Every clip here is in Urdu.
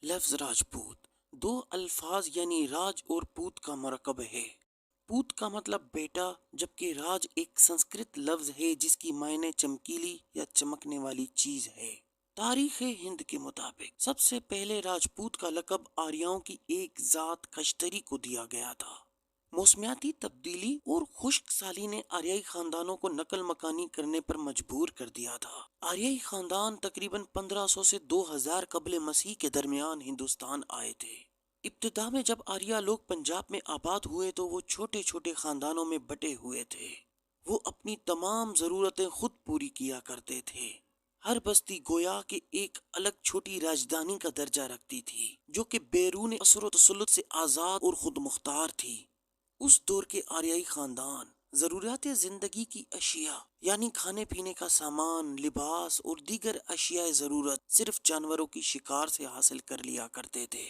لفظ راجپوت دو الفاظ یعنی راج اور پوت کا مرکب ہے۔ پوت کا مطلب بیٹا، جبکہ راج ایک سنسکرت لفظ ہے جس کی معنی چمکیلی یا چمکنے والی چیز ہے۔ تاریخ ہند کے مطابق سب سے پہلے راجپوت کا لقب آریاؤں کی ایک ذات کشتری کو دیا گیا تھا۔ موسمیاتی تبدیلی اور خشک سالی نے آریائی خاندانوں کو نقل مکانی کرنے پر مجبور کر دیا تھا۔ آریائی خاندان تقریباً 1500 سے 2000 قبل مسیح کے درمیان ہندوستان آئے تھے۔ ابتدا میں جب آریا لوگ پنجاب میں آباد ہوئے تو وہ چھوٹے چھوٹے خاندانوں میں بٹے ہوئے تھے۔ وہ اپنی تمام ضرورتیں خود پوری کیا کرتے تھے۔ ہر بستی گویا کہ ایک الگ چھوٹی راجدھانی کا درجہ رکھتی تھی، جو کہ بیرون اثر و تسلط سے آزاد اور خود مختار تھی۔ اس دور کے آریائی خاندان ضروریات زندگی کی اشیاء یعنی کھانے پینے کا سامان، لباس اور دیگر اشیاء ضرورت صرف جانوروں کی شکار سے حاصل کر لیا کرتے تھے۔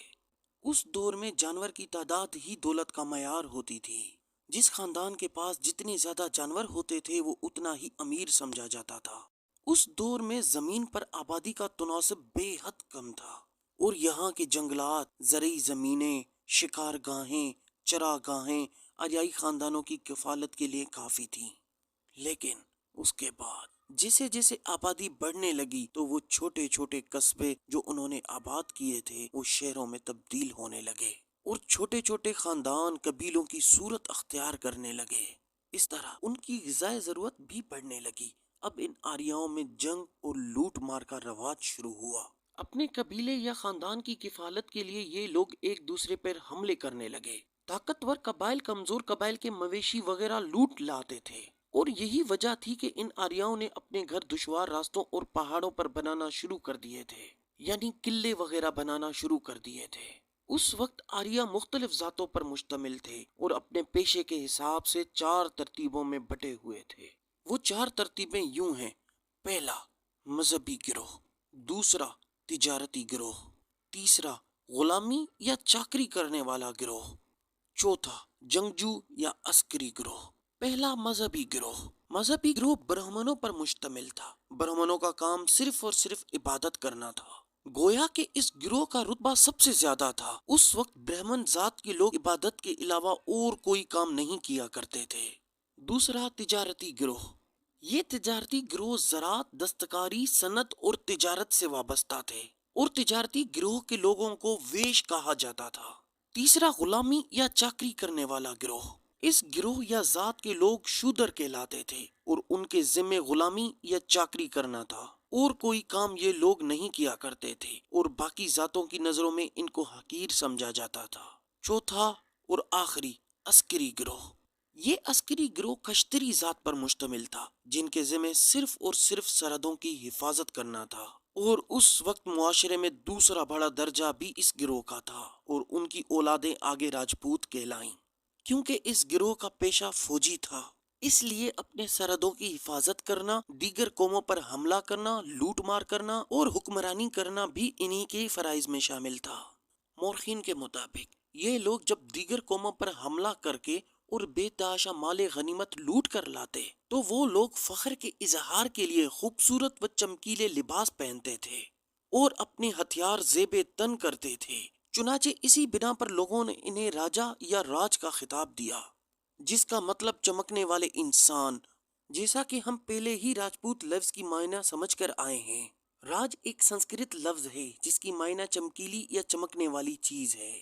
اس دور میں جانور کی تعداد ہی دولت کا معیار ہوتی تھی۔ جس خاندان کے پاس جتنے زیادہ جانور ہوتے تھے وہ اتنا ہی امیر سمجھا جاتا تھا۔ اس دور میں زمین پر آبادی کا تناسب بے حد کم تھا اور یہاں کے جنگلات، زرعی زمینیں، شکارگاہیں، چراگاہیں آریائی خاندانوں کی کفالت کے لیے کافی تھیں۔ لیکن اس کے بعد جیسے جیسے آبادی بڑھنے لگی تو وہ چھوٹے چھوٹے قصبے جو انہوں نے آباد کیے تھے وہ شہروں میں تبدیل ہونے لگے اور چھوٹے چھوٹے خاندان قبیلوں کی صورت اختیار کرنے لگے۔ اس طرح ان کی غذائی ضرورت بھی بڑھنے لگی۔ اب ان آریاؤں میں جنگ اور لوٹ مار کا رواج شروع ہوا۔ اپنے قبیلے یا خاندان کی کفالت کے لیے یہ لوگ ایک دوسرے پر حملے کرنے لگے۔ طاقتور قبائل کمزور قبائل کے مویشی وغیرہ لوٹ لاتے تھے، اور یہی وجہ تھی کہ ان آریاؤں نے اپنے گھر دشوار راستوں اور پہاڑوں پر بنانا شروع کر دیے تھے، یعنی قلعے وغیرہ بنانا شروع کر دیے تھے۔ اس وقت آریا مختلف ذاتوں پر مشتمل تھے اور اپنے پیشے کے حساب سے 4 ترتیبوں میں بٹے ہوئے تھے۔ وہ 4 ترتیبیں یوں ہیں: پہلا، مذہبی گروہ، دوسرا، تجارتی گروہ، تیسرا، غلامی یا چاکری کرنے والا گروہ، چوتھا، جنگجو یا عسکری گروہ۔ پہلا، مذہبی گروہ۔ مذہبی گروہ برہمنوں پر مشتمل تھا۔ برہمنوں کا کام صرف اور صرف عبادت کرنا تھا، گویا کہ اس گروہ کا رتبہ سب سے زیادہ تھا۔ اس وقت برہمن ذات کے لوگ عبادت کے علاوہ اور کوئی کام نہیں کیا کرتے تھے۔ دوسرا، تجارتی گروہ۔ یہ تجارتی گروہ زراعت، دستکاری، صنعت اور تجارت سے وابستہ تھے، اور تجارتی گروہ کے لوگوں کو ویش کہا جاتا تھا۔ تیسرا، غلامی یا چاکری کرنے والا گروہ۔ اس گروہ یا ذات کے لوگ شودر کہلاتے تھے اور ان کے ذمے غلامی یا چاکری کرنا تھا، اور کوئی کام یہ لوگ نہیں کیا کرتے تھے، اور باقی ذاتوں کی نظروں میں ان کو حقیر سمجھا جاتا تھا۔ چوتھا اور آخری، عسکری گروہ۔ یہ عسکری گروہ کشتری ذات پر مشتمل تھا، جن کے ذمے صرف اور صرف سرحدوں کی حفاظت کرنا تھا، اور اس وقت معاشرے میں دوسرا بڑا درجہ بھی اس گروہ کا تھا، اور ان کی اولادیں آگے راجپوت کہلائیں۔ کیونکہ اس گروہ کا پیشہ فوجی تھا، اس لیے اپنے سرحدوں کی حفاظت کرنا، دیگر قوموں پر حملہ کرنا، لوٹ مار کرنا اور حکمرانی کرنا بھی انہی کے فرائض میں شامل تھا۔ مورخین کے مطابق یہ لوگ جب دیگر قوموں پر حملہ کر کے اور بے تحاشا مال غنیمت لوٹ کر لاتے تو وہ لوگ فخر کے اظہار کے لیے خوبصورت و چمکیلے لباس پہنتے تھے اور اپنے ہتھیار زیب تن کرتے تھے۔ چنانچہ اسی بنا پر لوگوں نے انہیں راجا یا راج کا خطاب دیا، جس کا مطلب چمکنے والے انسان، جیسا کہ ہم پہلے ہی راجپوت لفظ کی معنی سمجھ کر آئے ہیں۔ راج ایک سنسکرت لفظ ہے جس کی معنی چمکیلی یا چمکنے والی چیز ہے،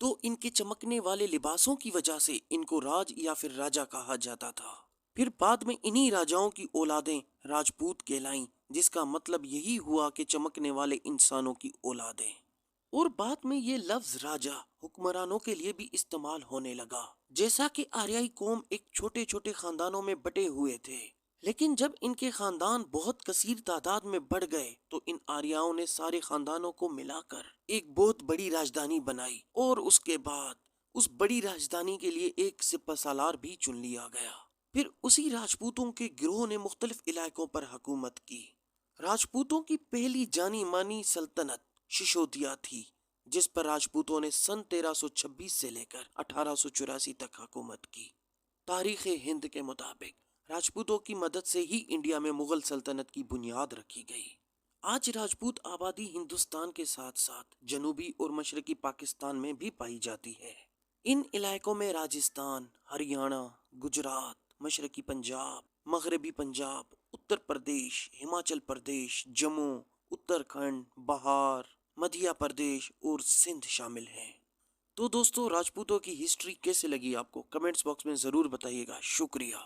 تو ان کے چمکنے والے لباسوں کی وجہ سے ان کو راج یا پھر راجا کہا جاتا تھا۔ پھر بعد میں انہی راجاؤں کی اولادیں راجپوت کہلائیں، جس کا مطلب یہی ہوا کہ چمکنے والے انسانوں کی اولادیں۔ اور بعد میں یہ لفظ راجا حکمرانوں کے لیے بھی استعمال ہونے لگا۔ جیسا کہ آریائی قوم ایک چھوٹے چھوٹے خاندانوں میں بٹے ہوئے تھے، لیکن جب ان کے خاندان بہت کثیر تعداد میں بڑھ گئے تو ان آریاؤں نے سارے خاندانوں کو ملا کر ایک بہت بڑی راجدھانی بنائی، اور اس کے بعد اس بڑی راجدھانی کے لیے ایک سپہ سالار بھی چن لیا گیا۔ پھر اسی راجپوتوں کے گروہ نے مختلف علاقوں پر حکومت کی۔ راجپوتوں کی پہلی جانی مانی سلطنت ششودیا تھی، جس پر راجپوتوں نے سن 1326 سے لے کر 1884 تک حکومت کی۔ تاریخ ہند کے مطابق راجپوتوں کی مدد سے ہی انڈیا میں مغل سلطنت کی بنیاد رکھی گئی۔ آج راجپوت آبادی ہندوستان کے ساتھ ساتھ جنوبی اور مشرقی پاکستان میں بھی پائی جاتی ہے۔ ان علاقوں میں راجستھان، ہریانہ، گجرات، مشرقی پنجاب، مغربی پنجاب، اتر پردیش، ہماچل پردیش، جموں، اتراکھنڈ، بہار، مدھیہ پردیش اور سندھ شامل ہیں۔ تو دوستو، راجپوتوں کی ہسٹری کیسے لگی آپ کو؟ کمنٹس باکس میں ضرور بتائیے گا۔ شکریہ۔